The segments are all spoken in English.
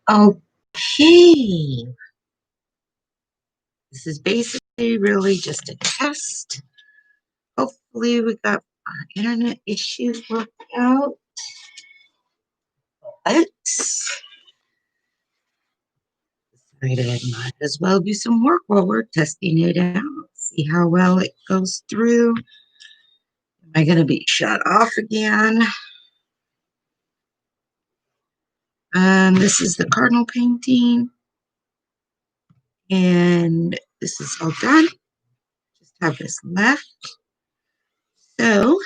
Okay, this is basically really just a test. Hopefully we got our internet issues worked out. But decided I might as well do some work while we're testing it out. See how well it goes through. Am I going to be shut off again? This is the Cardinal painting. And this is all done. Just have this left. So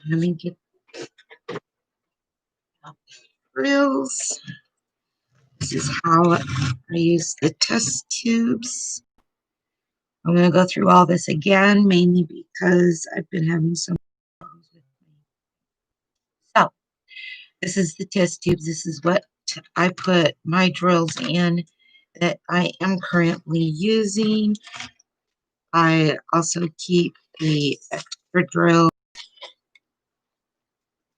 let me get out the frills. This is how I use the test tubes. I'm going to go through all this again, mainly because I've been having some problems with me. So this is the test tubes. This is what I put my drills in that I am currently using. I also keep the extra drill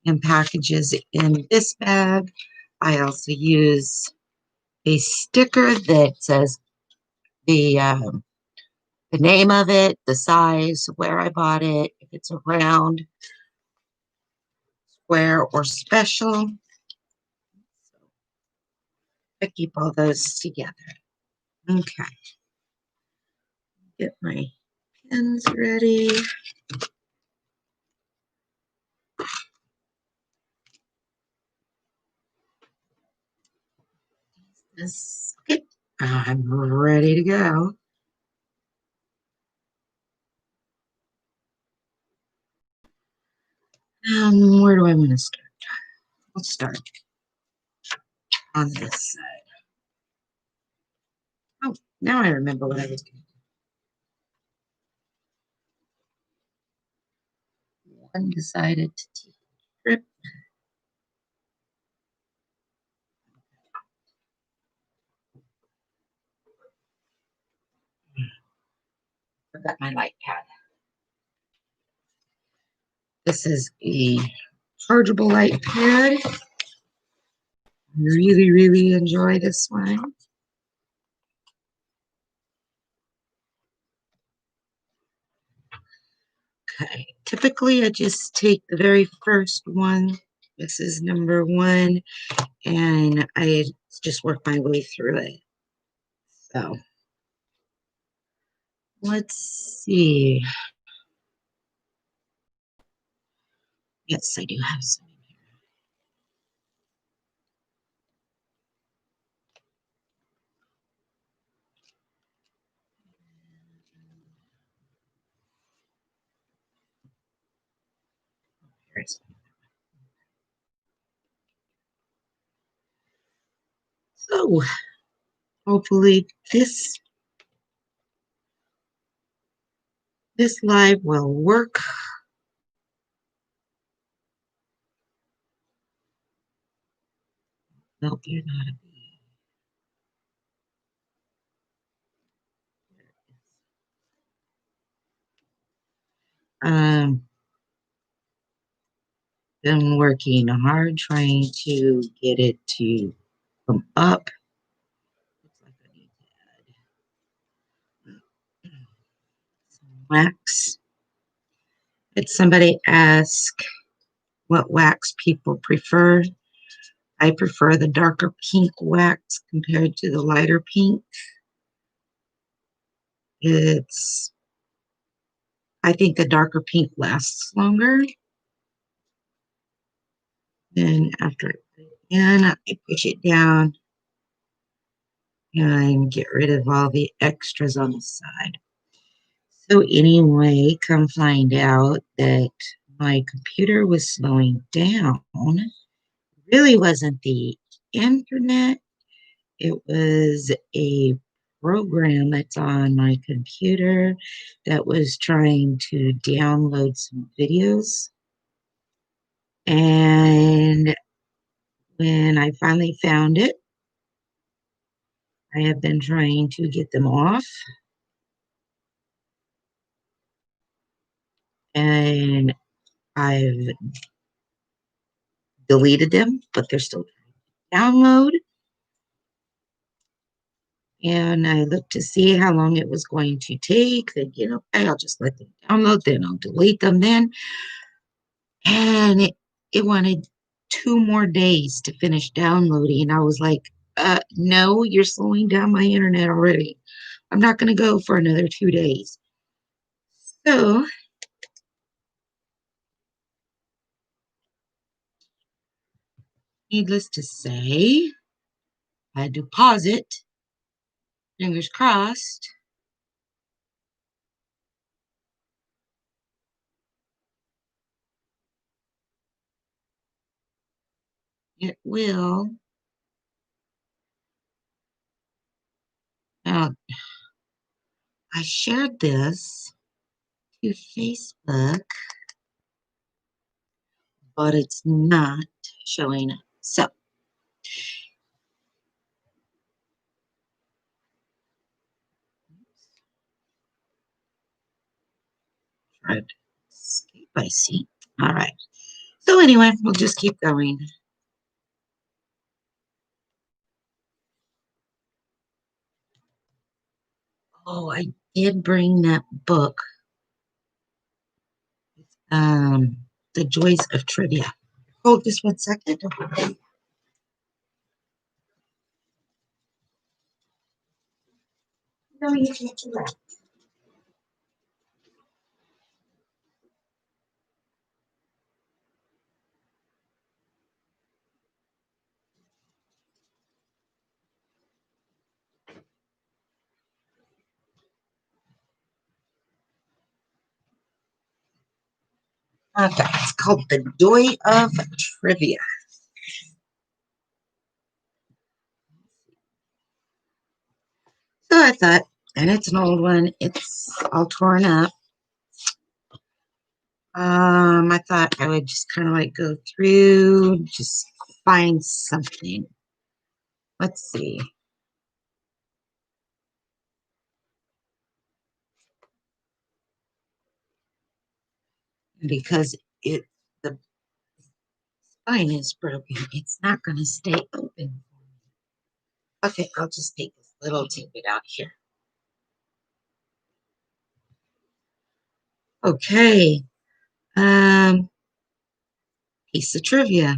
and packages in this bag. I also use a sticker that says the name of it, the size, where I bought it, if it's a round, square, or special. So I keep all those together. Okay. Get my pins ready. Okay. I'm ready to go. Where do I want to start? Let's start on this side. Oh, now I remember what I was doing. One decided to take a trip. Forgot my light pad. This is a chargeable light pad. Really, really enjoy this one. Okay, typically I just take the very first one. This is number one, and I just work my way through it. So let's see. Yes, I do have some in here. Here's one. So hopefully this live will work. Nope, you're not a bee. Been working hard trying to get it to come up. Looks like I need to add some wax. Did somebody ask what wax people prefer? I prefer the darker pink wax compared to the lighter pink. I think the darker pink lasts longer. Then after I put it in, I push it down and get rid of all the extras on the side. So anyway, come find out that my computer was slowing down. Really wasn't the internet. It was a program that's on my computer that was trying to download some videos. And when I finally found it, I have been trying to get them off. And I've deleted them, but they're still trying to download. And I looked to see how long it was going to take. Thinking, okay, I'll just let them download, then I'll delete them then. And it wanted 2 more days to finish downloading. I was like, no, you're slowing down my internet already. I'm not going to go for another 2 days. So, needless to say, I had to pause it, fingers crossed. It will. Now, I shared this to Facebook, but it's not showing up. So, try to escape, I see. All right. So, anyway, we'll just keep going. Oh, I did bring that book, um, The Joys of Trivia. Hold just 1 second. No, you can't do that. Okay, it's called The Joy of Trivia. So I thought, and it's an old one, it's all torn up. I thought I would just kind of like go through, just find something. Let's see. Because the spine is broken, it's not going to stay open. Okay, I'll just take this little tidbit out here. Okay, piece of trivia.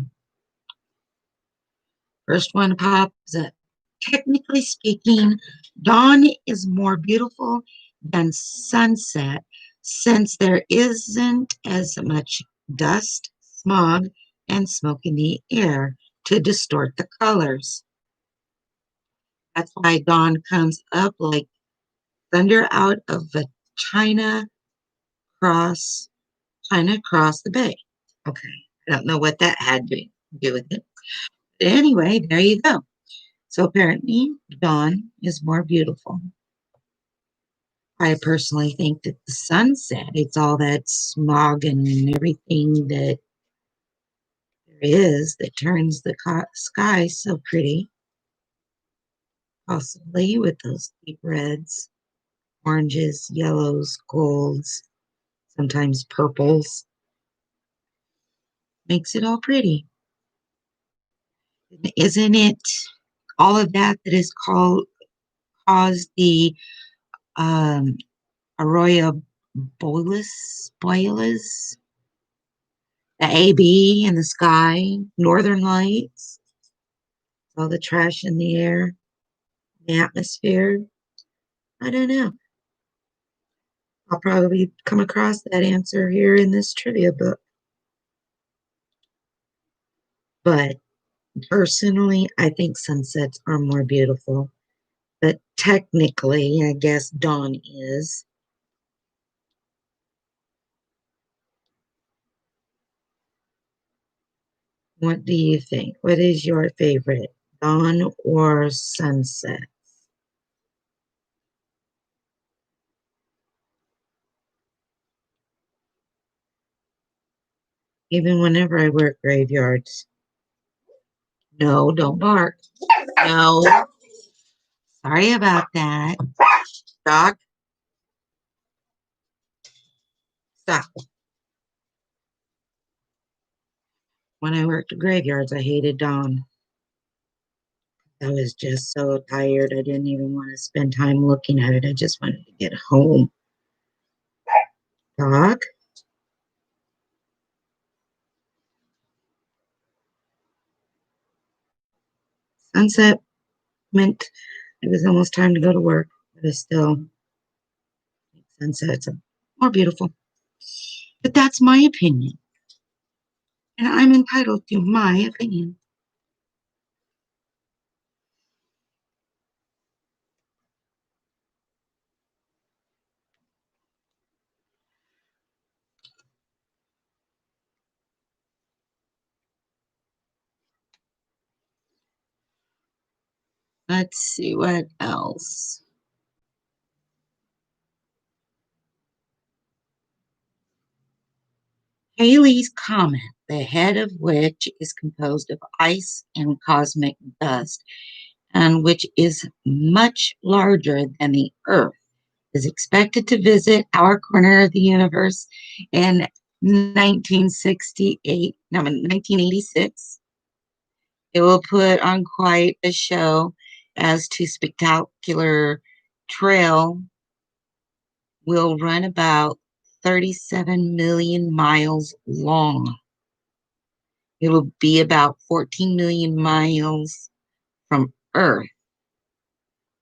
First one pops up. Technically speaking, dawn is more beautiful than sunset since there isn't as much dust, smog, and smoke in the air to distort the colors. That's why dawn comes up like thunder out of a China cross, China across the bay. Okay, I don't know what that had to do with it. But anyway, there you go. So apparently, dawn is more beautiful. I personally think that the sunset, it's all that smog and everything that there is that turns the sky so pretty, possibly with those deep reds, oranges, yellows, golds, sometimes purples, makes it all pretty. Isn't it all of that that is called caused the um, Arroyo Borealis, the AB in the sky, northern lights, all the trash in the air, the atmosphere? I don't know. I'll probably come across that answer here in this trivia book. But personally, I think sunsets are more beautiful. But technically, I guess dawn is. What do you think? What is your favorite, dawn or sunset? Even whenever I work graveyards. No, don't bark. No, sorry about that. Doc, stop. When I worked at graveyards, I hated dawn. I was just so tired. I didn't even want to spend time looking at it. I just wanted to get home. Dog, sunset meant it was almost time to go to work, but it's still sunsets are more beautiful. But that's my opinion, and I'm entitled to my opinion. Let's see what else. Halley's Comet, the head of which is composed of ice and cosmic dust, and which is much larger than the Earth, is expected to visit our corner of the universe in 1968, no, 1986. It will put on quite a show as to spectacular trail will run about 37 million miles long. It will be about 14 million miles from Earth.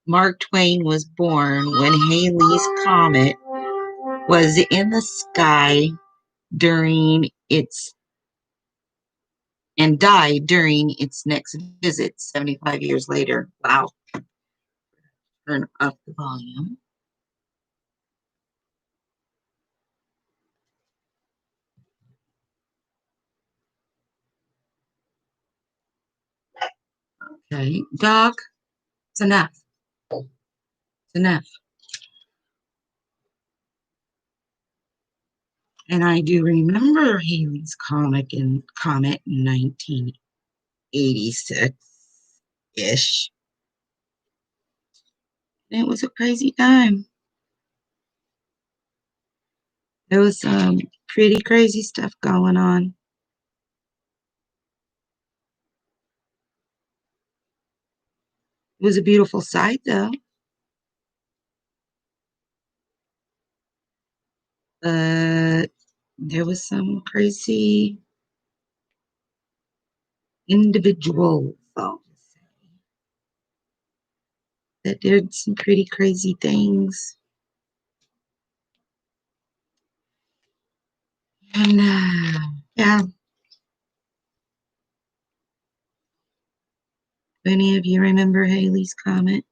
Mark Twain was born when Halley's Comet was in the sky during its and died during its next visit 75 years later. Wow. Turn up the volume. Okay. Dog, it's enough. It's enough. And I do remember Halley's Comet in 1986-ish. And it was a crazy time. There was some pretty crazy stuff going on. It was a beautiful sight, though. But there was some crazy individuals, I'll just say, that did some pretty crazy things. And yeah, any of you remember Halley's Comet?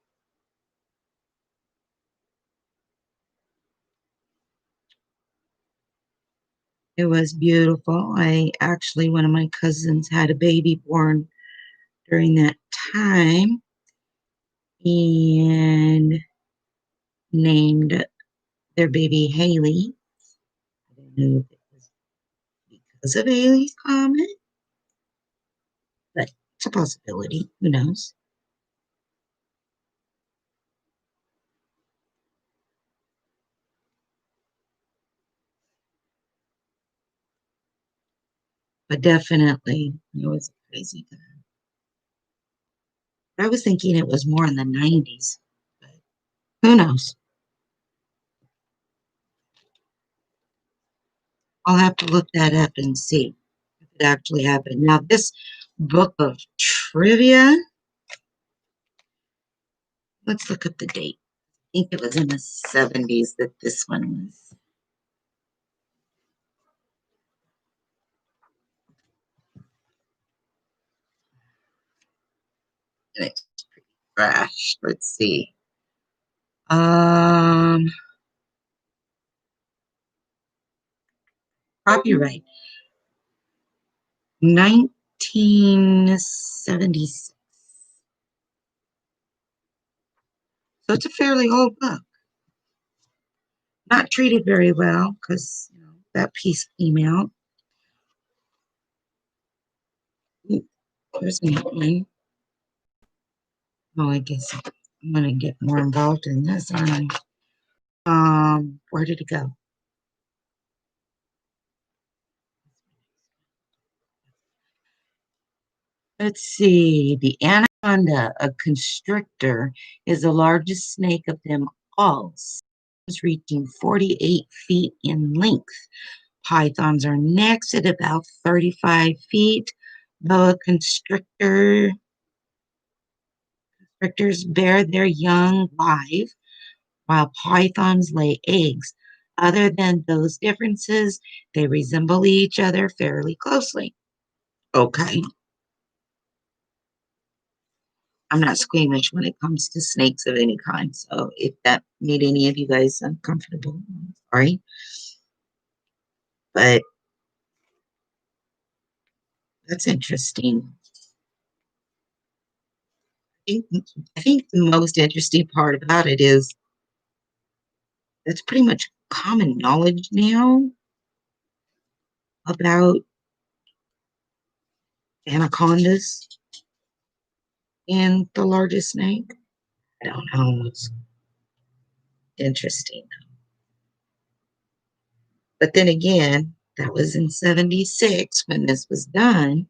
It was beautiful. One of my cousins had a baby born during that time and named their baby Haley. I don't know if it was because of Halley's Comet, but it's a possibility. Who knows? But definitely, it was a crazy time. I was thinking it was more in the 90s, but who knows? I'll have to look that up and see if it actually happened. Now, this book of trivia, let's look up the date. I think it was in the 70s that this one was. And it's pretty fresh. Let's see. Um, Copyright 1976. So it's a fairly old book. Not treated very well because that piece came out. There's another one. Oh, I guess I'm gonna get more involved in this, aren't I? Where did it go? Let's see. The Anaconda, a constrictor, is the largest snake of them all, reaching 48 feet in length. Pythons are next at about 35 feet. Boa constrictors bear their young live, while pythons lay eggs. Other than those differences, they resemble each other fairly closely. Okay. I'm not squeamish when it comes to snakes of any kind. So if that made any of you guys uncomfortable, I'm sorry. But that's interesting. think I think the most interesting part about it is it's pretty much common knowledge now about anacondas and the largest snake. I don't know. It's interesting. But then again, that was in 76 when this was done,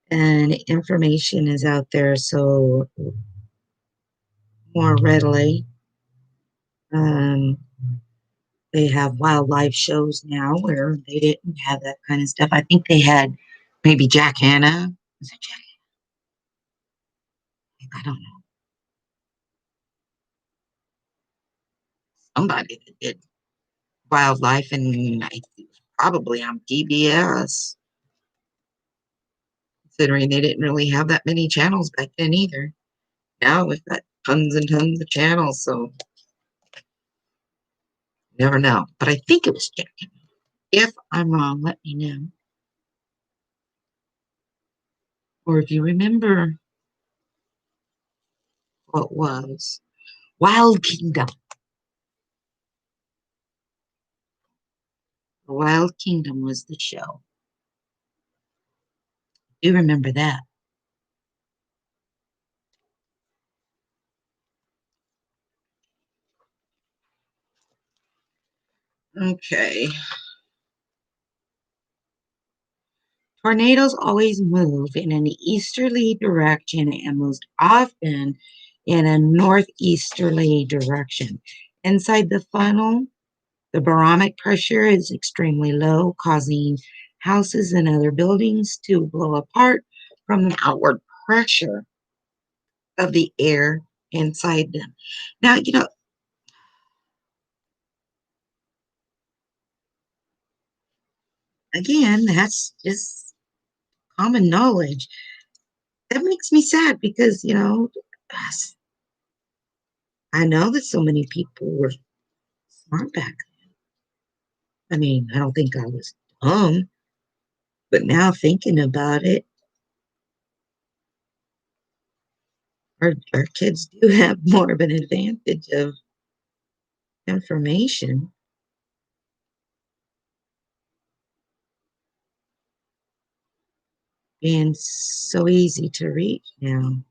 and information is out there so more readily. Um, they have wildlife shows now where they didn't have that kind of stuff. I think they had maybe Jack Hanna. Was it Jack? I don't know. Somebody that did wildlife, and probably on PBS, considering they didn't really have that many channels back then either. Now we've got tons and tons of channels, so never know. But I think it was Jack. If I'm wrong, let me know. Or if you remember what was Wild Kingdom. Wild Kingdom was the show. You remember that? Okay. Tornadoes always move in an easterly direction and most often in a northeasterly direction. Inside the funnel, the barometric pressure is extremely low, causing houses and other buildings to blow apart from the outward pressure of the air inside them. Now, again, that's just common knowledge. That makes me sad because, I know that so many people were smart back then. I mean, I don't think I was dumb, but now thinking about it, our kids do have more of an advantage of information being so easy to reach now.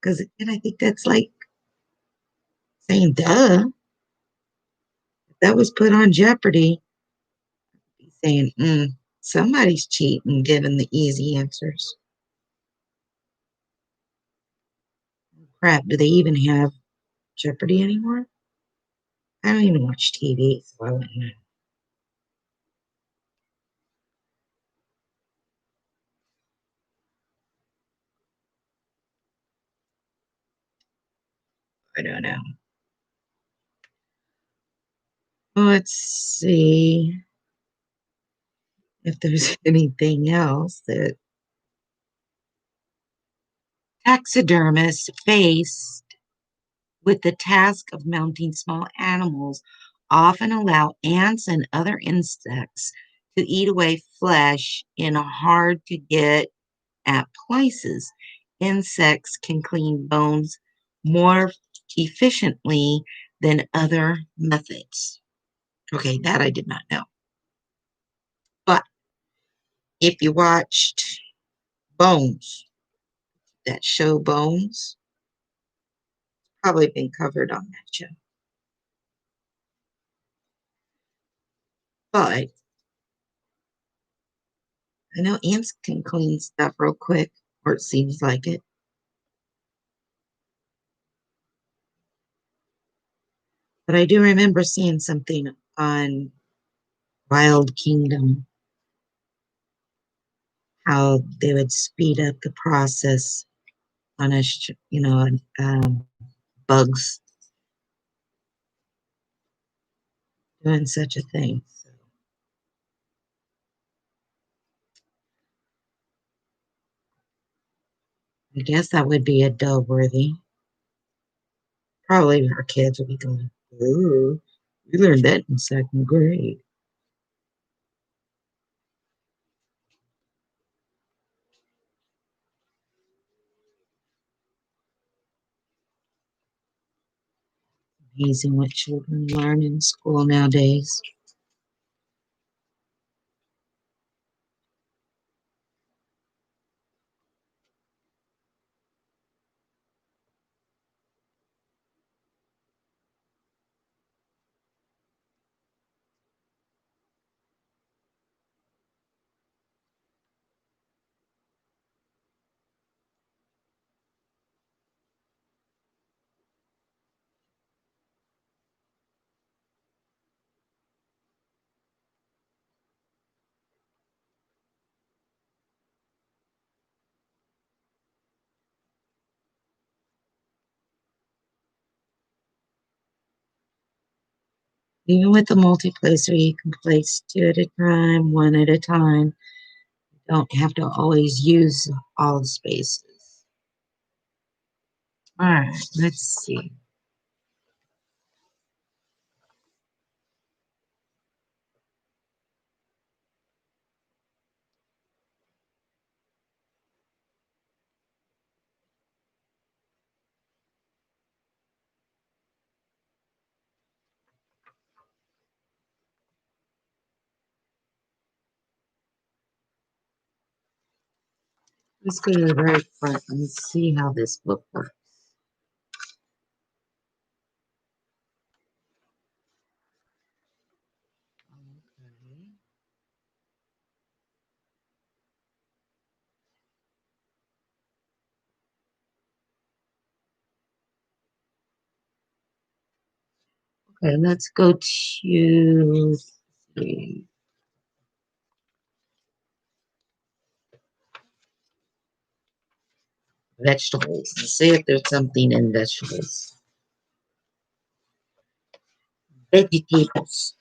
Because again, I think that's like saying, duh, if that was put on Jeopardy, saying, somebody's cheating, giving the easy answers. Crap, do they even have Jeopardy anymore? I don't even watch TV, so I wouldn't know. I don't know. Let's see if there's anything else that taxidermists face with the task of mounting small animals often allow ants and other insects to eat away flesh in hard to get at places. Insects can clean bones more efficiently than other methods. Okay, that I did not know. But if you watched Bones, that show Bones, probably been covered on that show. But I know ants can clean stuff real quick, or it seems like it. But I do remember seeing something on Wild Kingdom, how they would speed up the process on on bugs doing such a thing. So I guess that would be a dub worthy. Probably our kids would be going, "Ooh, we learned that in second grade." Amazing what children learn in school nowadays. Even with the multiplacer, you can place two at a time, one at a time. You don't have to always use all the spaces. All right, let's see. Let's go to the very front and see how this book works. Okay. Okay, let's go to the vegetables and see if there's something in vegetables. Vegetables.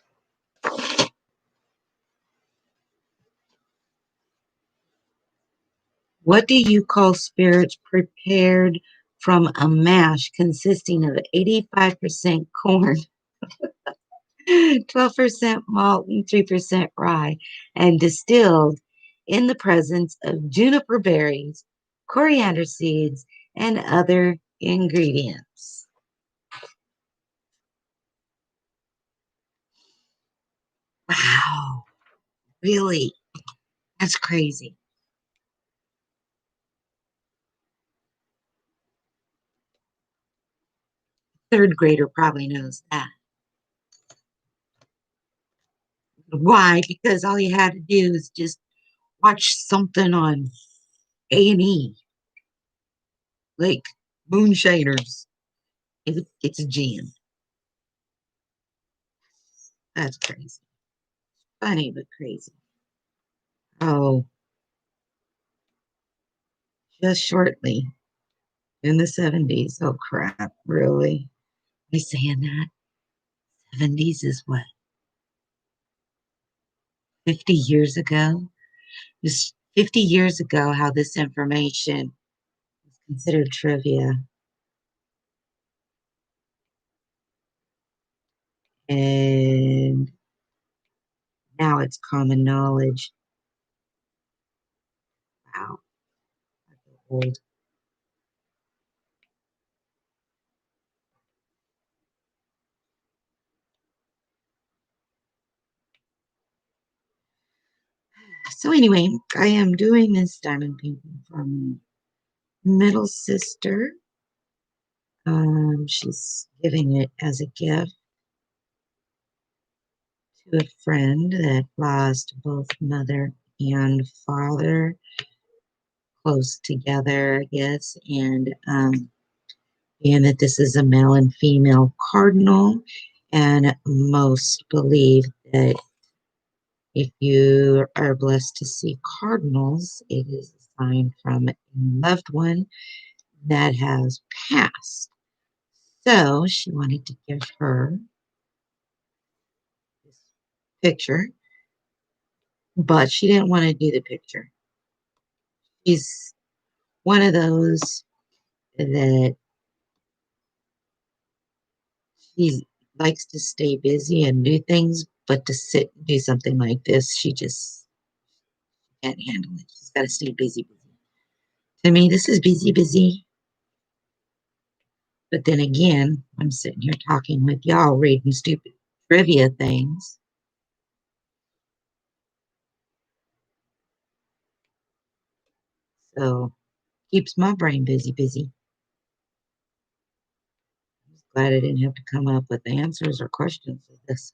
What do you call spirits prepared from a mash consisting of 85% corn, 12% malt, and 3% rye, and distilled in the presence of juniper berries, coriander seeds, and other ingredients? Wow, really? That's crazy. Third grader probably knows that. Why? Because all you had to do is just watch something on A&E, like Moonshiners. It's a jam. That's crazy. Funny, but crazy. Oh, just shortly in the 70s. Oh, crap. Really? Am I saying that? 70s is what? 50 years ago? Just 50 years ago, how this information was considered trivia. And now it's common knowledge. Wow. I feel old. So anyway, I am doing this diamond painting from middle sister. She's giving it as a gift to a friend that lost both mother and father close together, I guess. And that this is a male and female cardinal, And most believe that if you are blessed to see cardinals, it is a sign from a loved one that has passed. So she wanted to give her this picture, but she didn't want to do the picture. She's one of those that she likes to stay busy and do things, but to sit and do something like this, she just can't handle it. She's got to stay busy, busy. To me, this is busy, busy. But then again, I'm sitting here talking with y'all, reading stupid trivia things. So keeps my brain busy, busy. I'm just glad I didn't have to come up with answers or questions for this.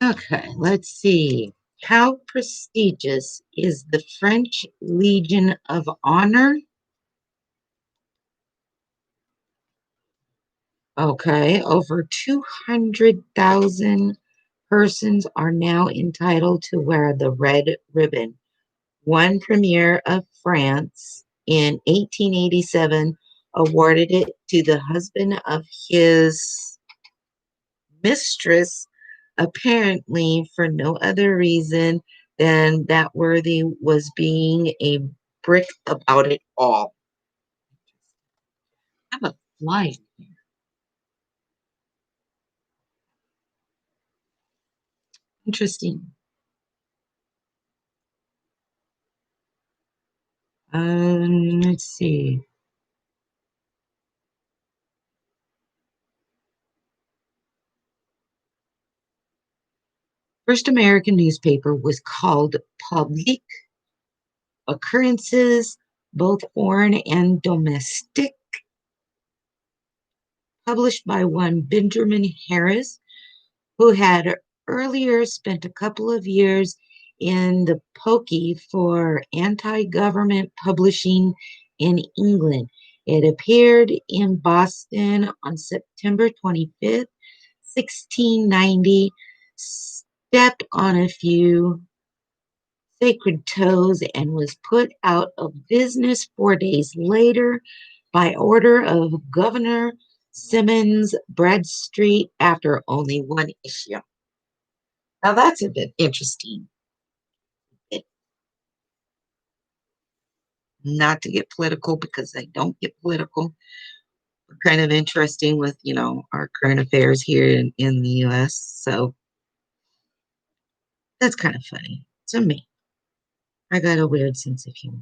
Okay, let's see. How prestigious is the French Legion of Honor? Okay, over 200,000 persons are now entitled to wear the red ribbon. One premier of France in 1887 awarded it to the husband of his mistress, apparently for no other reason than that worthy was being a brick about it all. I have a fly. Interesting. Let's see. First American newspaper was called Public Occurrences, both foreign and domestic, published by one Benjamin Harris, who had earlier spent a couple of years in the pokey for anti-government publishing in England. It appeared in Boston on September 25th, 1690, stepped on a few sacred toes and was put out of business 4 days later by order of Governor Simmons Bradstreet after only one issue. Now that's a bit interesting. It, not to get political because I don't get political, but kind of interesting with, our current affairs here in the US. So that's kind of funny to me. I got a weird sense of humor.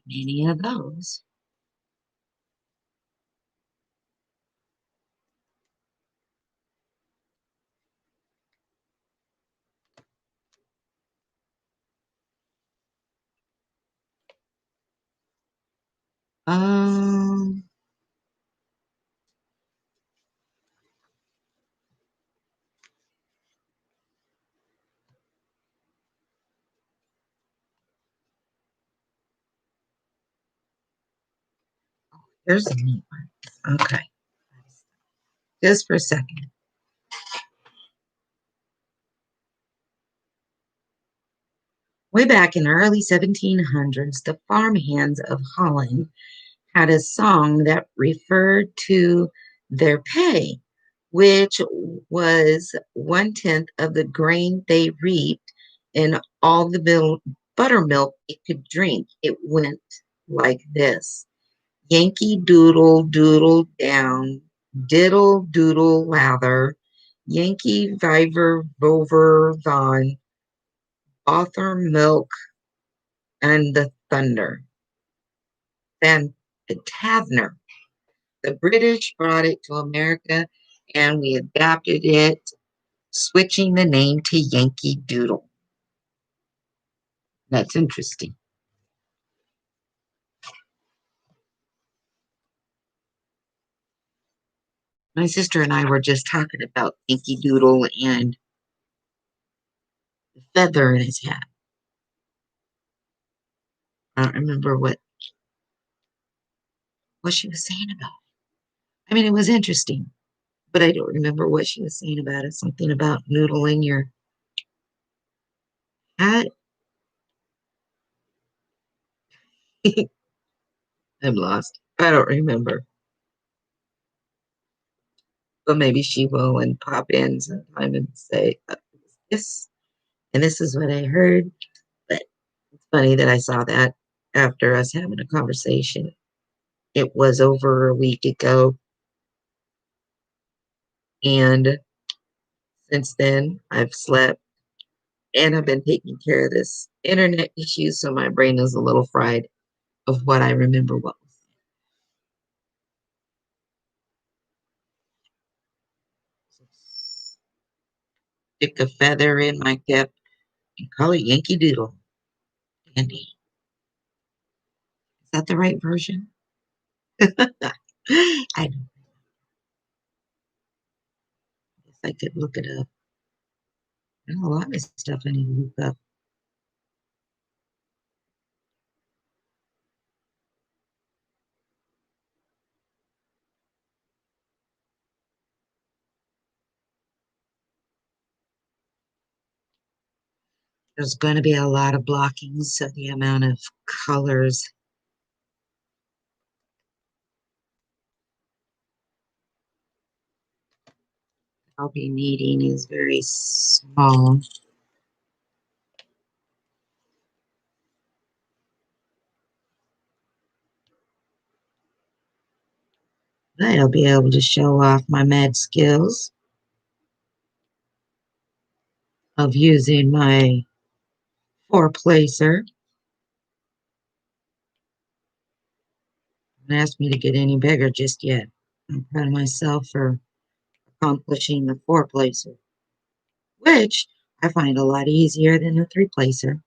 Many of those. Um, Here's a neat one. Okay, just for a second. Way back in the early 1700s, the farmhands of Holland had a song that referred to their pay, which was 1/10 of the grain they reaped and all the buttermilk it could drink. It went like this: Yankee Doodle Doodle down, diddle doodle lather, Yankee Viver Vover Von, Author Milk and the Thunder. Van Tavner. The British brought it to America and we adapted it, switching the name to Yankee Doodle. That's interesting. My sister and I were just talking about Yankee Doodle and the feather in his hat. I don't remember what she was saying about it. I mean, it was interesting, but I don't remember what she was saying about it. Something about noodling your hat. I'm lost. I don't remember. But maybe she will and pop in sometime and say, this, and this is what I heard. But it's funny that I saw that after us having a conversation. It was over a week ago. And since then, I've slept and I've been taking care of this internet issue. So my brain is a little fried of what I remember what was. Stick a feather in my cap and call it Yankee Doodle. Andy, is that the right version? I guess I could look it up. There's a lot of stuff I need to look up. There's going to be a lot of blockings, so the amount of colors I'll be needing is very small. But I'll be able to show off my mad skills of using my four-placer. Don't ask me to get any bigger just yet. I'm proud of myself for accomplishing the four-placer, which I find a lot easier than the three-placer.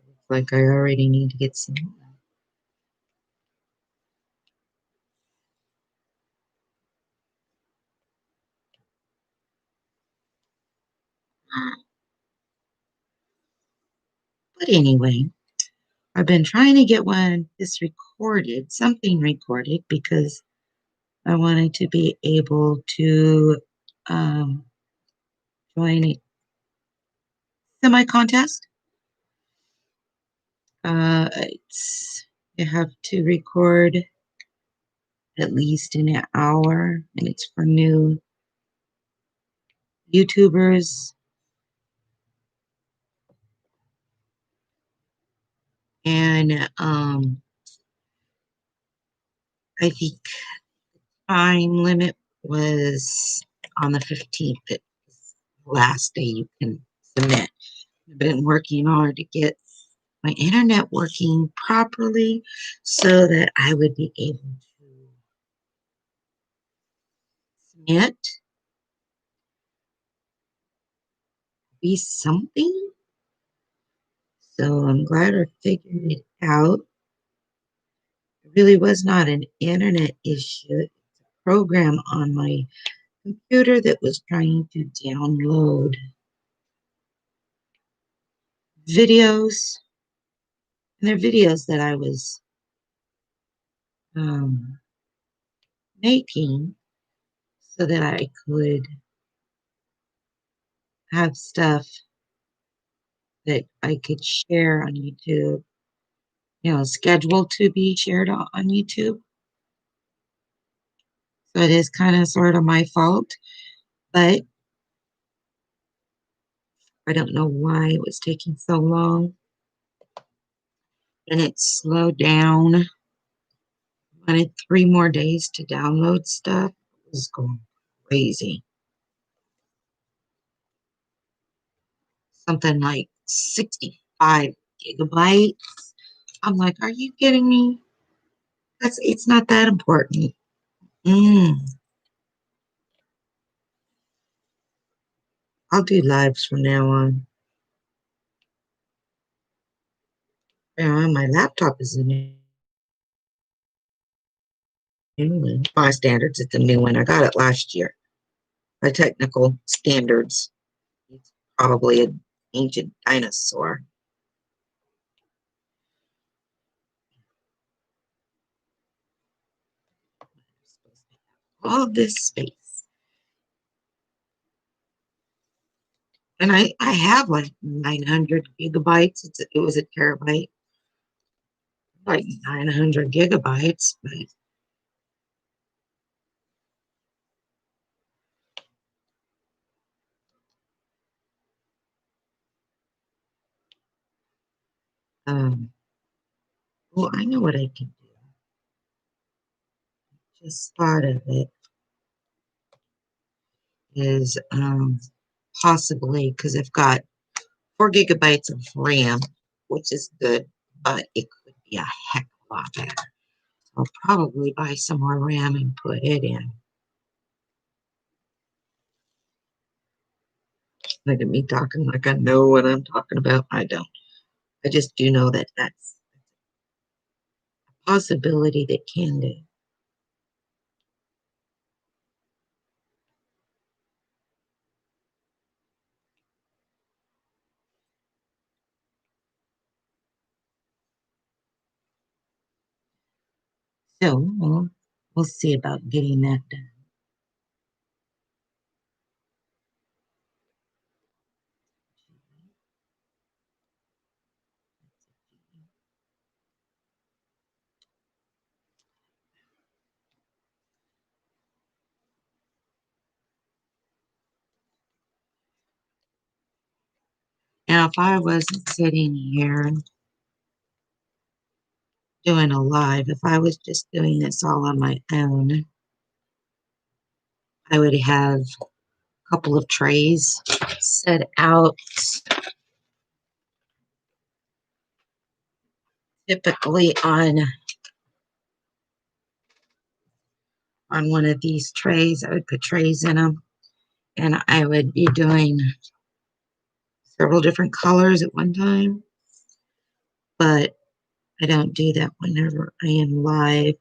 Looks like I already need to get some. But anyway, I've been trying to get something recorded, because I wanted to be able to um, join a semi-contest. You have to record at least an hour, and it's for new YouTubers. And I think time limit was on the 15th. It's the last day you can submit. I've been working hard to get my internet working properly so that I would be able to submit, be something. So I'm glad I figured it out. It really was not an internet issue. It's a program on my computer that was trying to download videos. And they're videos that I was making so that I could have stuff that I could share on YouTube, scheduled to be shared on YouTube. So it is kind of sort of my fault, but I don't know why it was taking so long. And it slowed down. I wanted 3 more days to download stuff. It was going crazy. Something like 65 gigabytes. I'm like, are you kidding me? It's not that important. Mm, I'll do lives from now on. Yeah, my laptop is a new one. By standards, it's a new one. I got it last year. By technical standards, it's probably an ancient dinosaur. All this space. And I have like 900 gigabytes. It was a terabyte, like 900 gigabytes. But um, well, I know what I can do. Just thought of it is possibly because I've got 4 gigabytes of RAM, which is good, but it could be a heck of a lot better. I'll probably buy some more RAM and put it in. Look at me talking like I know what I'm talking about. I don't. I just do know that that's a possibility that can do. So we'll see about getting that done. Now, if I wasn't sitting here doing a live, if I was just doing this all on my own, I would have a couple of trays set out, typically on one of these trays. I would put trays in them, and I would be doing several different colors at one time, but I don't do that whenever I am live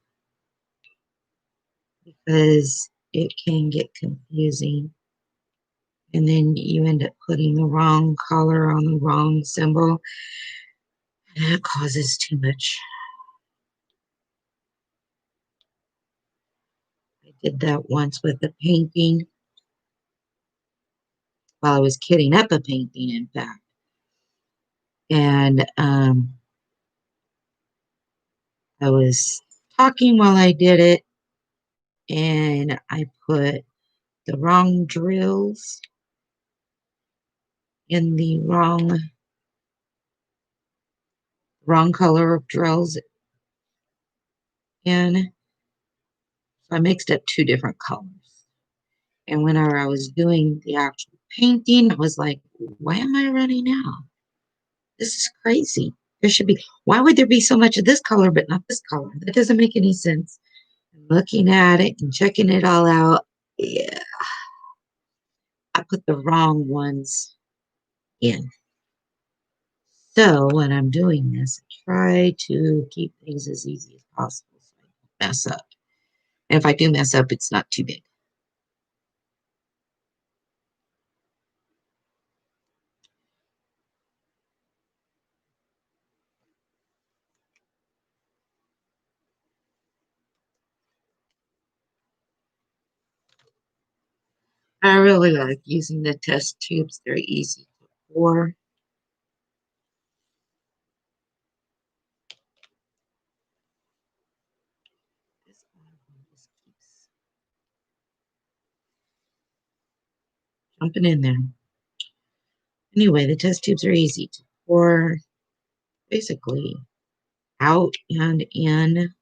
because it can get confusing. And then you end up putting the wrong color on the wrong symbol, and that causes too much. I did that once with the painting while I was kitting up a painting, in fact. And I was talking while I did it, and I put the wrong drills in the wrong color of drills in. So I mixed up 2 different colors. And whenever I was doing the actual painting, I was like, why am I running out? This is crazy. Why would there be so much of this color but not this color? That doesn't make any sense. Looking at it and checking it all out, yeah, I put the wrong ones in. So when I'm doing this, I try to keep things as easy as possible so I don't mess up. And if I do mess up, it's not too big. I really like using the test tubes. They're easy to pour. This one just keeps jumping in there. Anyway, the test tubes are easy to pour basically out and in.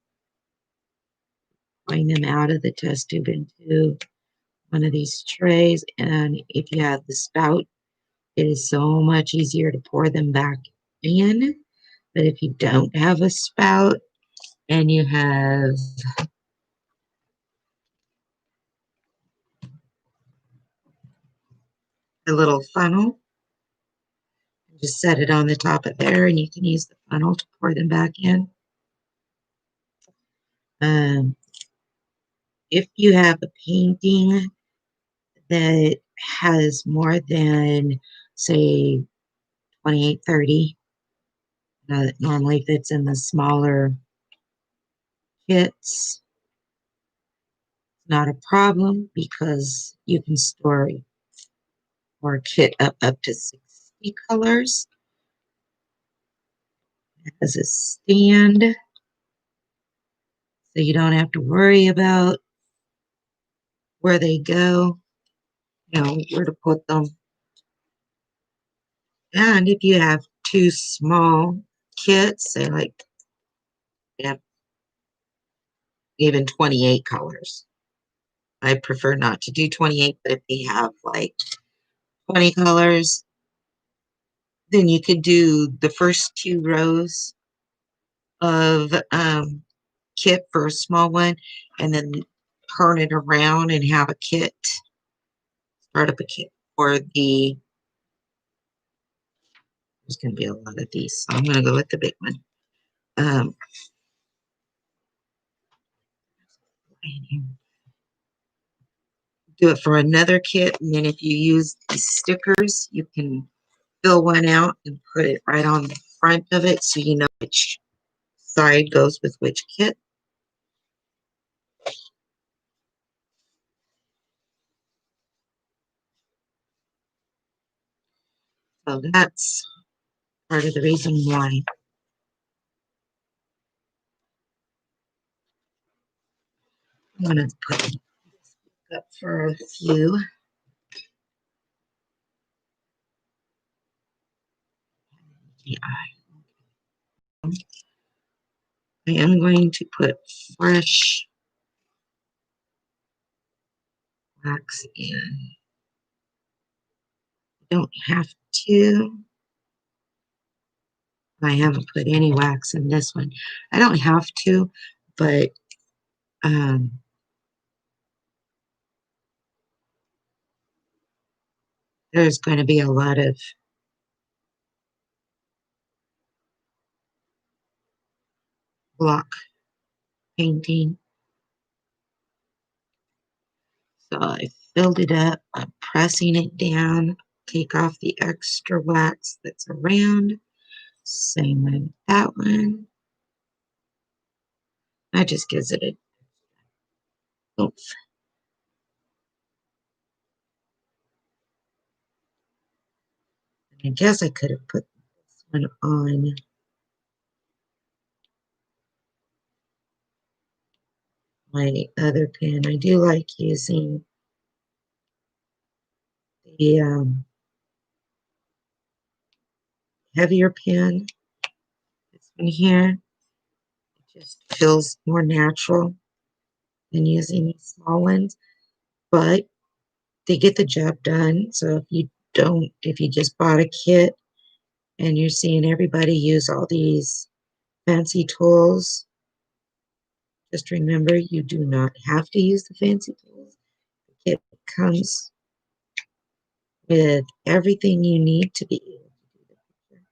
Pouring them out of the test tube into one of these trays. And if you have the spout, it is so much easier to pour them back in. But if you don't have a spout and you have a little funnel, just set it on the top of there and you can use the funnel to pour them back in. Um, if you have a painting that has more than, say, 2830, that normally fits in the smaller kits, not a problem because you can store or kit up to 60 colors. It has a stand, so you don't have to worry about where they go, where to put them. And if you have two small kits, say like yeah, even 28 colors. I prefer not to do 28, but if they have like 20 colors, then you could do the first 2 rows of kit for a small one and then turn it around and have a kit, start up a kit for there's going to be a lot of these, so I'm going to go with the big one. Um, do it for another kit, and then if you use these stickers, you can fill one out and put it right on the front of it so you know which side goes with which kit. So that's part of the reason why. I'm going to put it up for a few. Yeah. I am going to put fresh wax in. Don't have to. I haven't put any wax in this one. I don't have to, but there's going to be a lot of block painting. So I filled it up. I'm pressing it down. Take off the extra wax that's around. Same with that one. That just gives it a oomph. I guess I could have put this one on my other pen. I do like using the heavier pen. This one here. It just feels more natural than using these small ones. But they get the job done. So if you just bought a kit and you're seeing everybody use all these fancy tools, just remember you do not have to use the fancy tools. The kit comes with everything you need to be able to do the picture.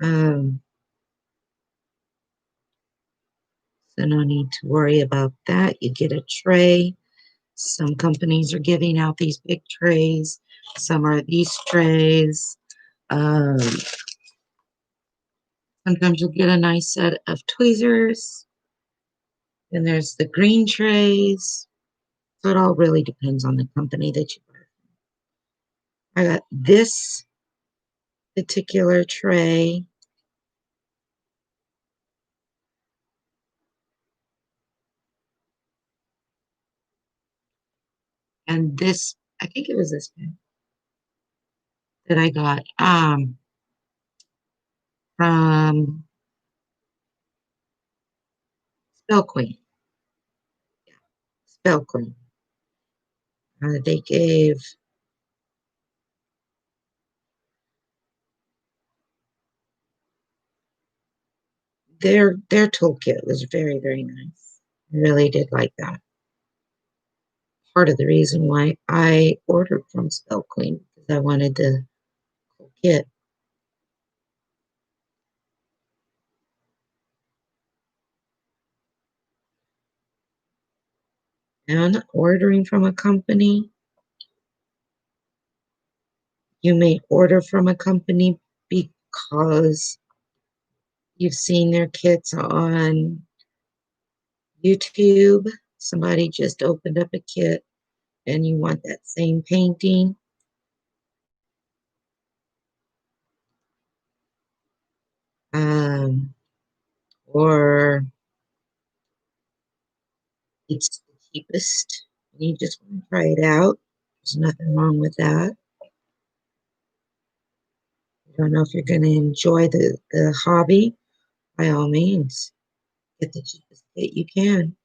Um, so no need to worry about that. You get a tray. Some companies are giving out these big trays. Some are these trays. Um, Sometimes you'll get a nice set of tweezers. Then there's the green trays. So it all really depends on the company that you buy. I got this particular tray And this, I think it was this pen that I got from Spell Queen. Spell Queen. They gave their toolkit was very, very nice. I really did like that. Part of the reason why I ordered from Spell Queen because I wanted the whole kit. And ordering from a company, you may order from a company because you've seen their kits on YouTube. Somebody just opened up a kit and you want that same painting. Or it's the cheapest and you just want to try it out. There's nothing wrong with that. I don't know if you're going to enjoy the hobby. By all means, get the cheapest kit you can.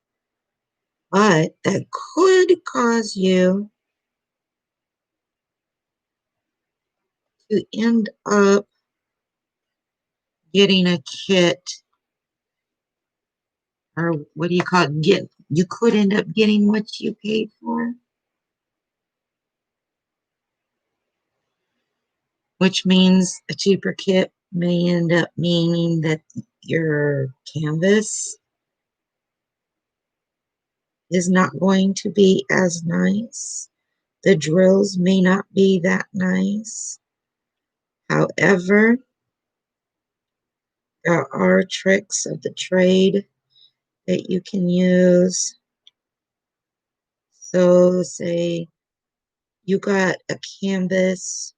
But that could cause you to end up getting a kit, or what do you call it? You could end up getting what you paid for, which means a cheaper kit may end up meaning that your canvas is not going to be as nice. The drills may not be that nice. However, there are tricks of the trade that you can use. So say you got a canvas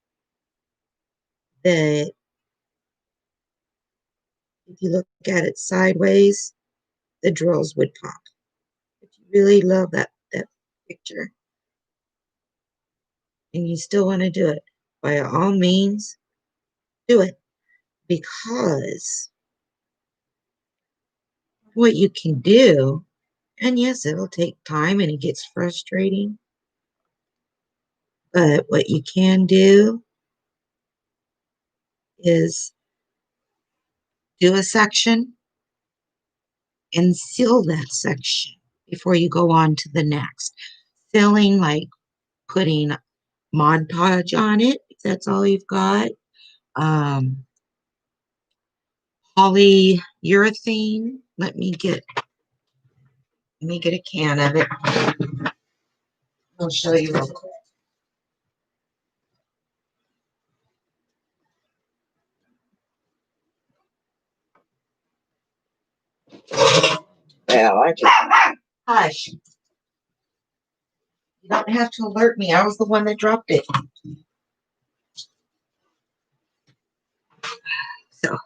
that if you look at it sideways, the drills would pop. If you really love that picture and you still want to do it, by all means, do it. Because what you can do, and yes, it'll take time and it gets frustrating, but what you can do is do a section and seal that section before you go on to the next. Sealing, like putting Mod Podge on it, if that's all you've got. Polyurethane. Let me get a can of it. I'll show you real quick. Well, I just hush. You don't have to alert me. I was the one that dropped it. So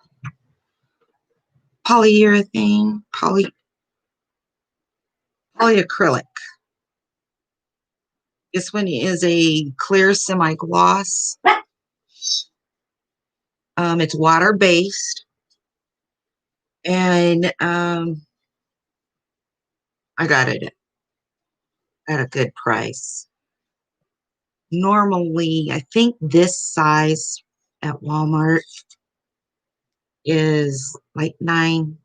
polyurethane, polyacrylic. This one is a clear semi-gloss. It's water-based. And I got it at a good price. Normally, I think this size at Walmart is like $9.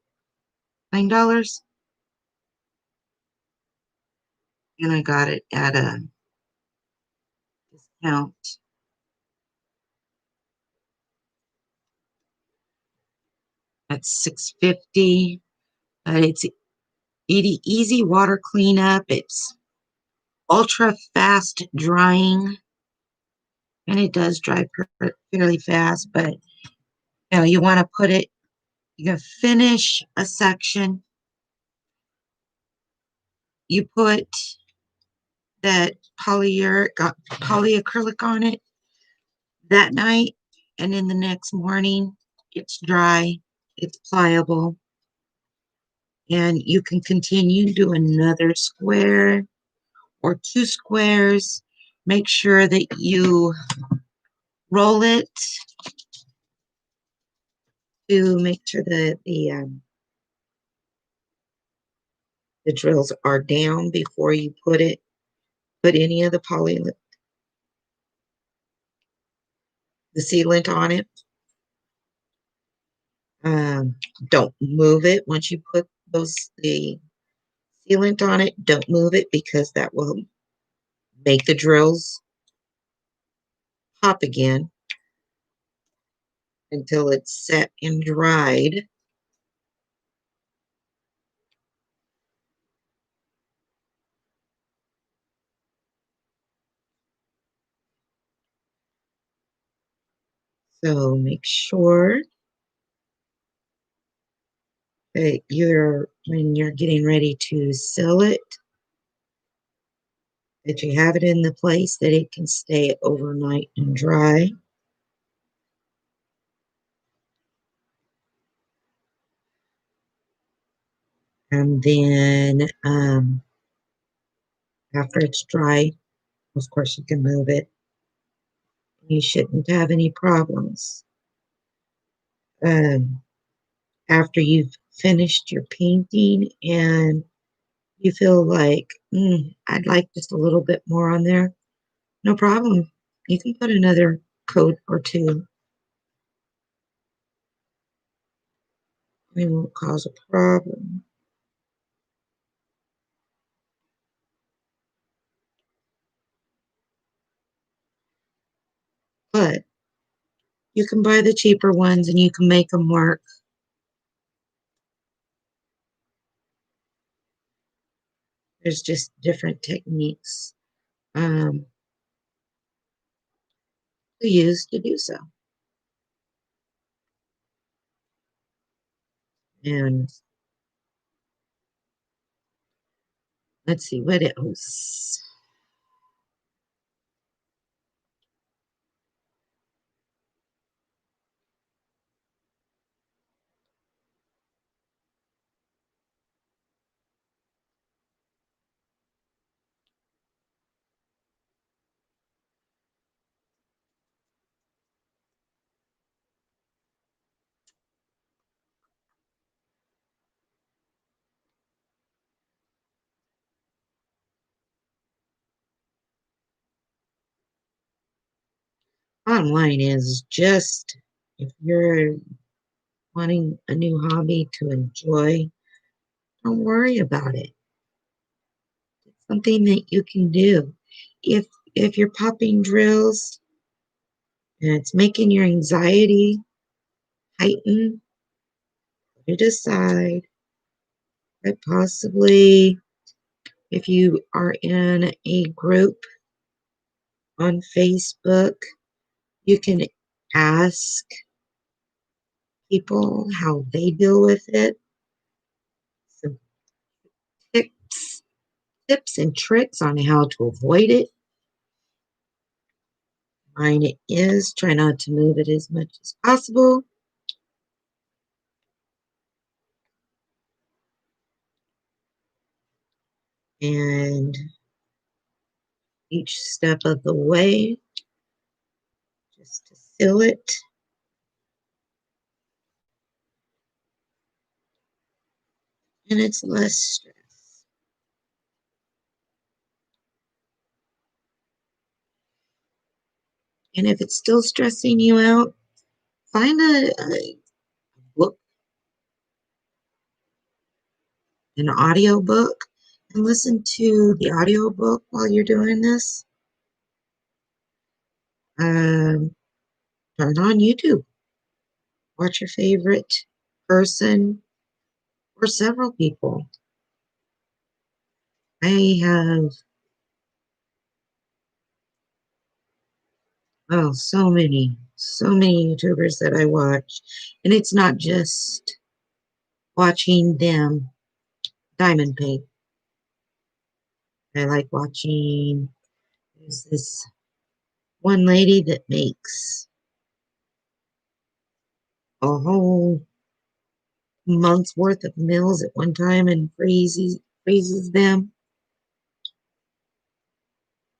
And I got it at a discount. At $6.50. It's easy water cleanup. It's ultra fast drying. And it does dry fairly fast, but you want to put it, you can finish a section. You put that polyacrylic on it that night, and then the next morning it's dry, it's pliable, and you can continue, do another square or 2 squares. Make sure that you roll it to make sure that the drills are down before you put any of the sealant on it. Don't move it once you put the sealant on it. Don't move it because that will make the drills pop again until it's set and dried. So make sure that when you're getting ready to seal it, that you have it in the place that it can stay overnight and dry. And then after it's dry, of course you can move it. You shouldn't have any problems. Um, After you've finished your painting and you feel like, I'd like just a little bit more on there, no problem. You can put another coat or two. It won't cause a problem. But you can buy the cheaper ones and you can make them work. There's just different techniques to use to do so. And let's see what else. Bottom line is just if you're wanting a new hobby to enjoy, don't worry about it. It's something that you can do. If you're popping drills and it's making your anxiety heighten, put it aside. But possibly if you are in a group on Facebook, you can ask people how they deal with it. Some tips, tips and tricks on how to avoid it. Mine is try not to move it as much as possible. And each step of the way, just to seal it. And it's less stress. And if it's still stressing you out, find a book, an audio book, and listen to the audio book while you're doing this. Um, Turn on YouTube. Watch your favorite person or several people. I have so many YouTubers that I watch, and it's not just watching them diamond paint. I like watching. There's this one lady that makes a whole month's worth of meals at one time and freezes them.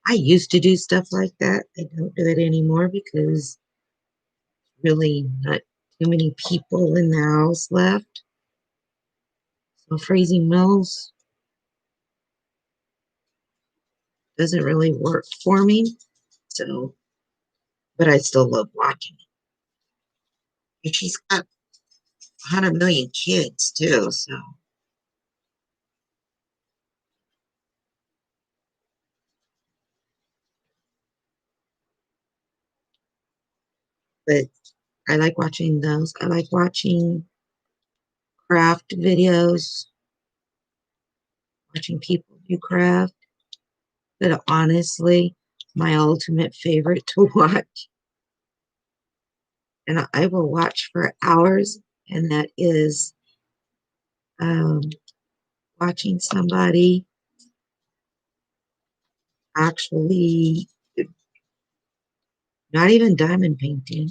I used to do stuff like that. I don't do it anymore because really not too many people in the house left. So freezing mills doesn't really work for me. So, but I still love watching it. And she's got 100 million kids too. So, but I like watching those. I like watching craft videos, watching people do craft. But honestly, my ultimate favorite to watch, and I will watch for hours, and that is um, watching somebody actually, not even diamond painting.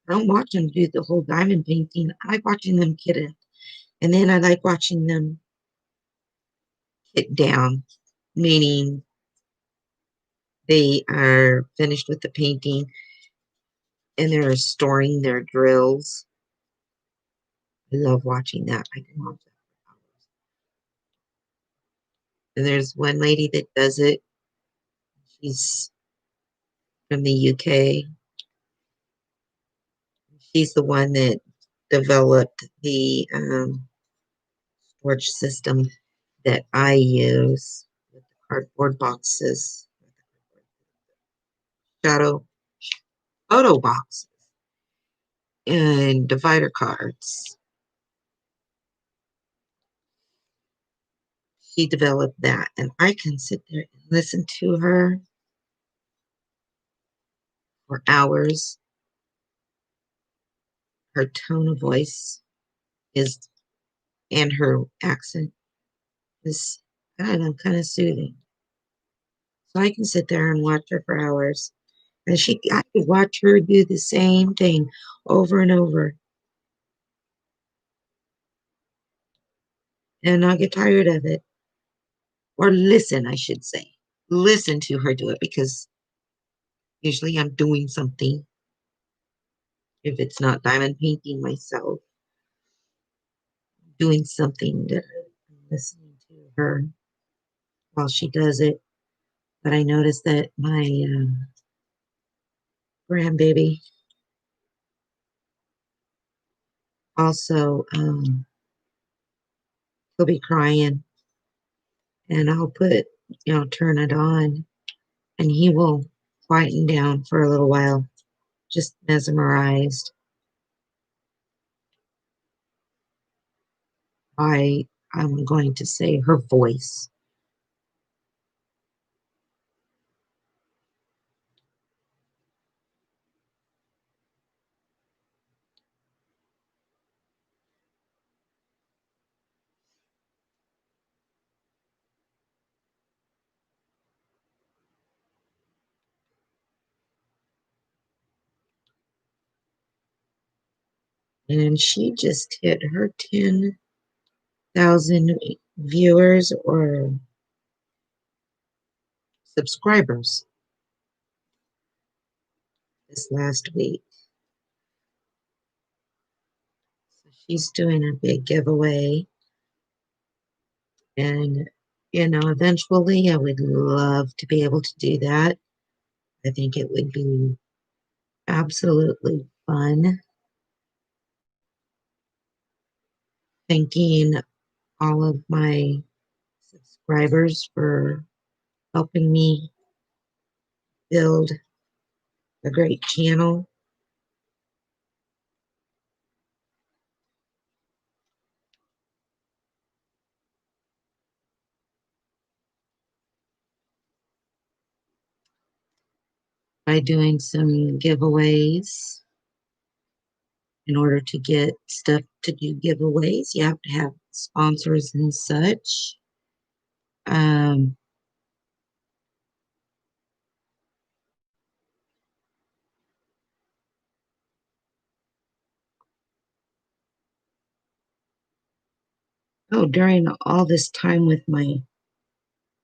I don't watch them do the whole diamond painting. I like watching them kit it. And then I like watching them kit down, meaning they are finished with the painting and they're storing their drills. I love watching that. I can watch that for hours. And there's one lady that does it. She's from the UK. She's the one that developed the storage system that I use with the cardboard boxes, shadow photo boxes, and divider cards. She developed that, and I can sit there and listen to her for hours. Her tone of voice is, and her accent is, I don't know, kind of soothing. So I can sit there and watch her for hours. And I could watch her do the same thing over and over and not get tired of it. Or listen, I should say. Listen to her do it because usually I'm doing something. If it's not diamond painting myself, doing something that I'm listening to her while she does it. But I noticed that my grandbaby also, he'll be crying and I'll turn it on and he will quieten down for a little while, just mesmerized by, I'm going to say, her voice. And she just hit her 10,000 viewers or subscribers this last week. So she's doing a big giveaway. And, eventually I would love to be able to do that. I think it would be absolutely fun. Thanking all of my subscribers for helping me build a great channel. By doing some giveaways. In order to get stuff to do giveaways, you have to have sponsors and such. Um, during all this time with my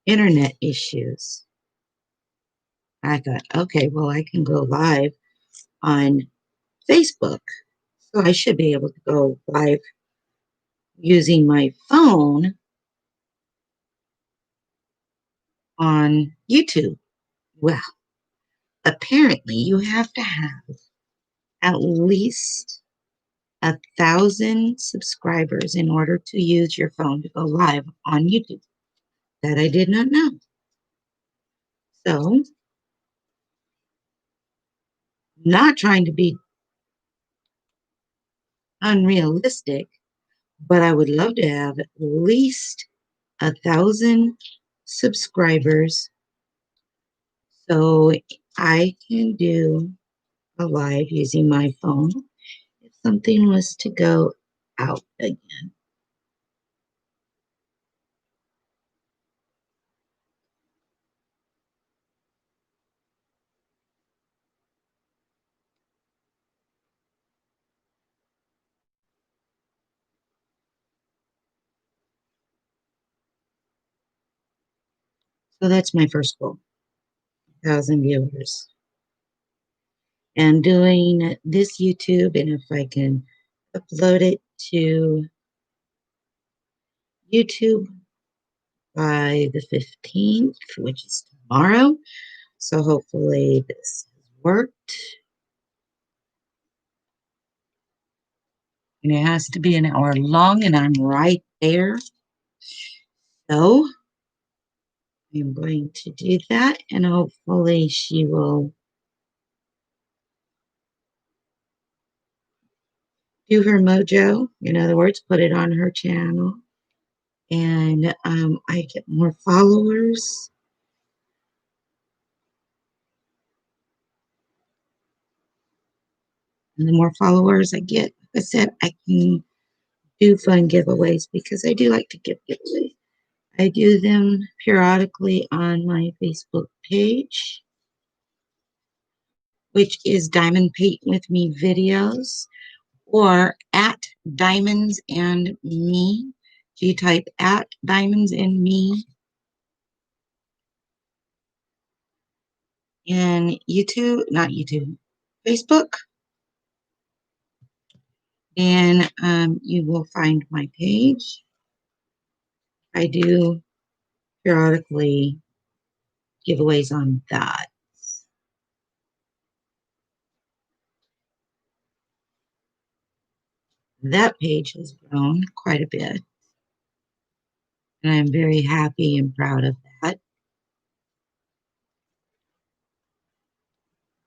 internet issues, I thought, okay, well, I can go live on Facebook. So I should be able to go live using my phone on YouTube. Well, apparently you have to have at least 1,000 subscribers in order to use your phone to go live on YouTube. That I did not know. So, not trying to be unrealistic, but I would love to have at least 1,000 subscribers so I can do a live using my phone if something was to go out again. So that's my first goal, 1,000 viewers. And doing this YouTube, and if I can upload it to YouTube by the 15th, which is tomorrow. So hopefully this has worked. And it has to be an hour long, and I'm right there. So I'm going to do that, and hopefully she will do her mojo. In other words, put it on her channel. And I get more followers. And the more followers I get, like I said, I can do fun giveaways because I do like to give giveaways. I do them periodically on my Facebook page, which is Diamond Paint with Me videos, or at Diamonds and Me. You type at Diamonds and Me in YouTube, not YouTube, Facebook, and you will find my page. I do periodically giveaways on that. That page has grown quite a bit, and I'm very happy and proud of that,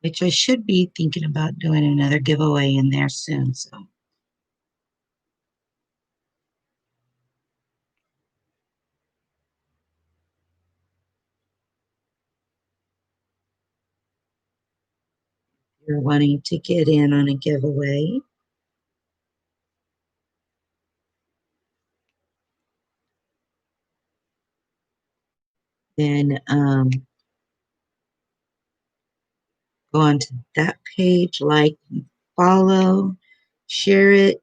which I should be thinking about doing another giveaway in there soon. So if you're wanting to get in on a giveaway, then go onto that page, like, follow, share it,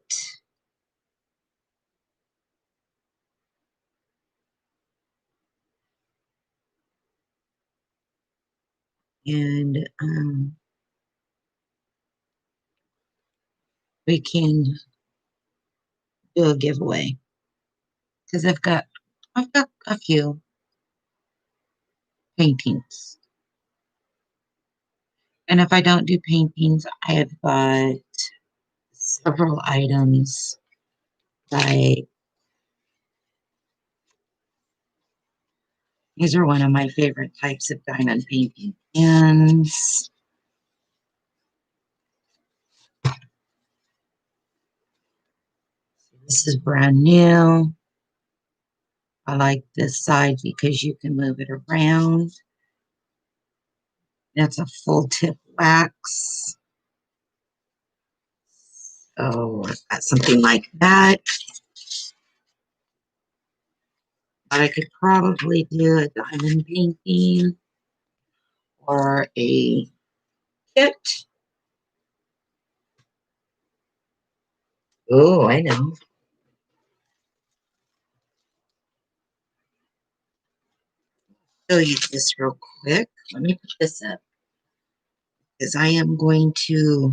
and we can do a giveaway because I've got a few paintings, and if I don't do paintings, I have got several items. Like these are one of my favorite types of diamond painting, and this is brand new. I like this side because you can move it around. That's a full tip wax. So I've got something like that. But I could probably do a diamond painting or a kit. Oh, I know. show you this real quick. Let me put this up because I am going to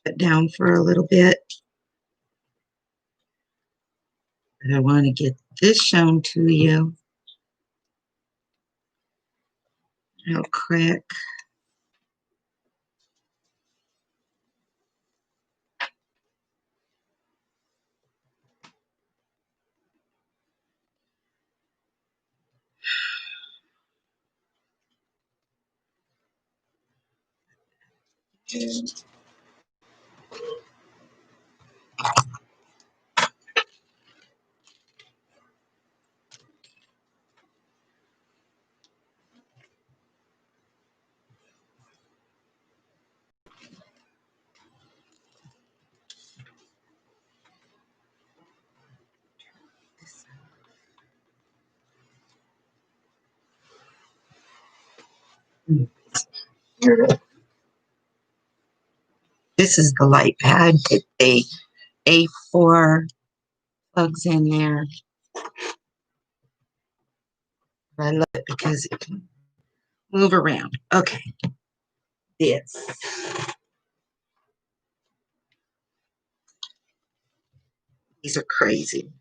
put down for a little bit. And I want to get this shown to you real quick. This is the light pad. It's a A4 plugs in there. I love it because it can move around. Okay, this. These are crazy.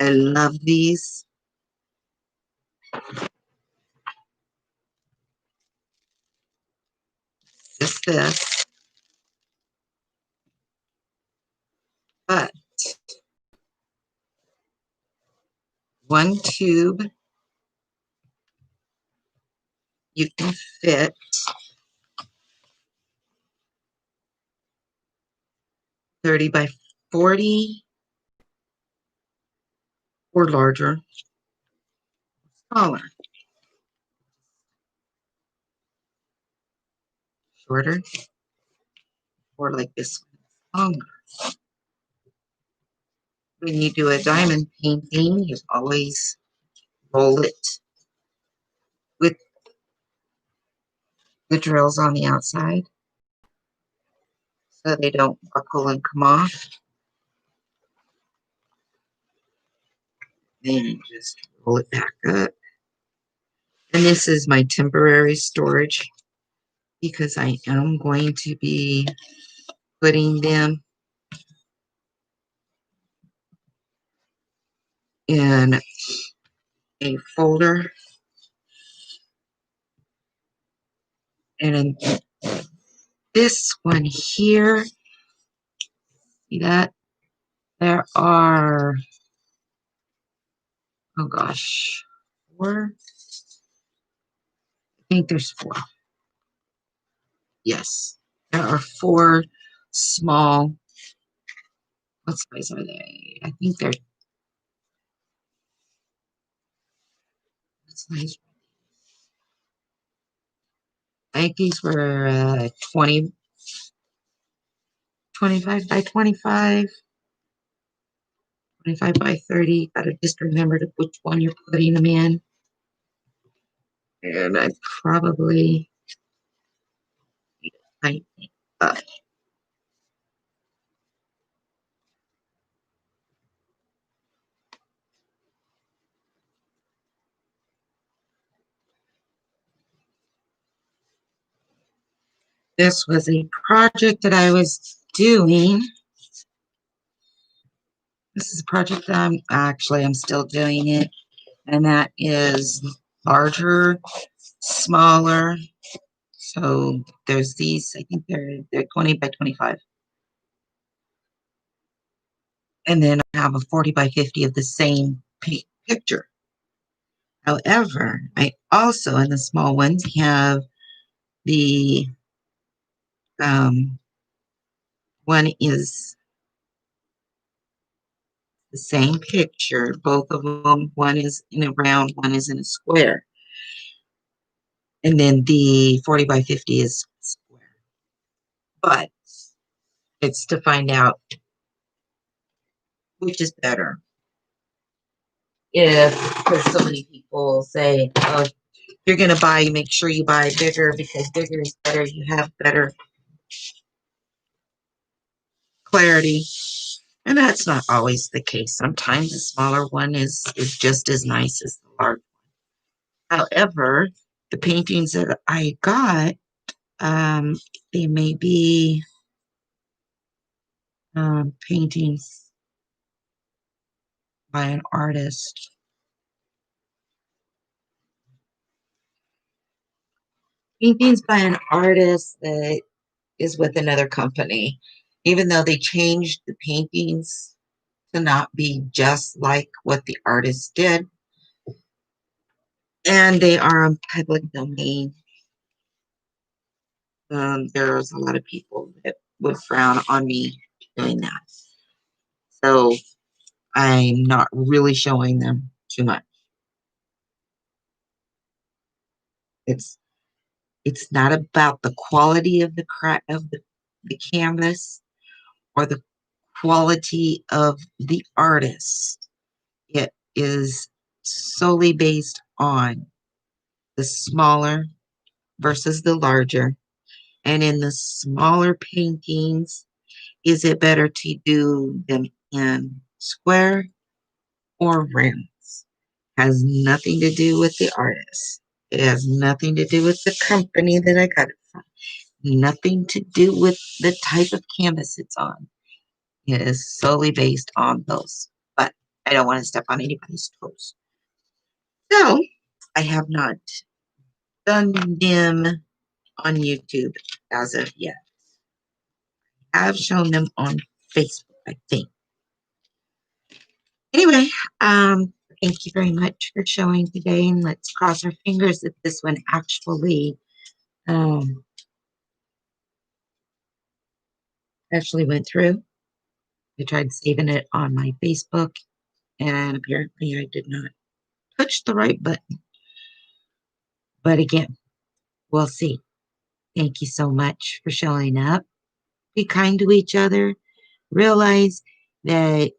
I love these. Just this. But one tube you can fit 30 by 40 or larger, smaller, shorter, or like this one, longer. When you do a diamond painting, you always roll it with the drills on the outside so they don't buckle and come off. Then you just roll it back up. And this is my temporary storage because I am going to be putting them in a folder. And in this one here, see that? There are, oh gosh, 4? I think there's 4. Yes, there are 4 small, what size are they? I think they're, what size? I think these were 25 by 25, 25 by 30. Gotta just remember which one you're putting them in. And I probably need to tighten it up. This was a project that I was doing. This is a project that I'm still doing it. And that is larger, smaller. So there's these, I think they're 20 by 25. And then I have a 40 by 50 of the same picture. However, I also, in the small ones, have the one is the same picture, both of them. One is in a round, one is in a square. And then the 40 by 50 is square. But it's to find out which is better. Because so many people say, oh, you're going to buy, make sure you buy bigger because bigger is better. You have better clarity. And that's not always the case. Sometimes the smaller one is just as nice as the large. However, the paintings that I got, they may be paintings by an artist. Paintings by an artist that is with another company. Even though they changed the paintings to not be just like what the artist did, and they are on public domain. There's a lot of people that would frown on me doing that. So I'm not really showing them too much. It's it's not about the quality of the canvas or the quality of the artist. It is solely based on the smaller versus the larger. And in the smaller paintings, is it better to do them in square or rounds? Has nothing to do with the artist. It has nothing to do with the company that I got it from. Nothing to do with the type of canvas it's on. It is solely based on those. But I don't want to step on anybody's toes. So I have not done them on YouTube as of yet. I've shown them on Facebook, I think. Anyway, thank you very much for showing today, and let's cross our fingers that this one um, actually went through. I tried saving it on my Facebook, and apparently I did not touch the right button. But again, we'll see. Thank you so much for showing up. Be kind to each other. Realize that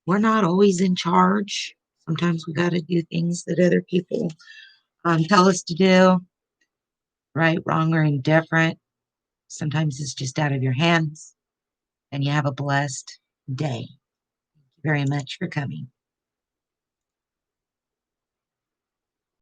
we're not always in charge. Sometimes we got to do things that other people tell us to do, right, wrong, or indifferent. Sometimes it's just out of your hands, and you have a blessed day. Thank you very much for coming.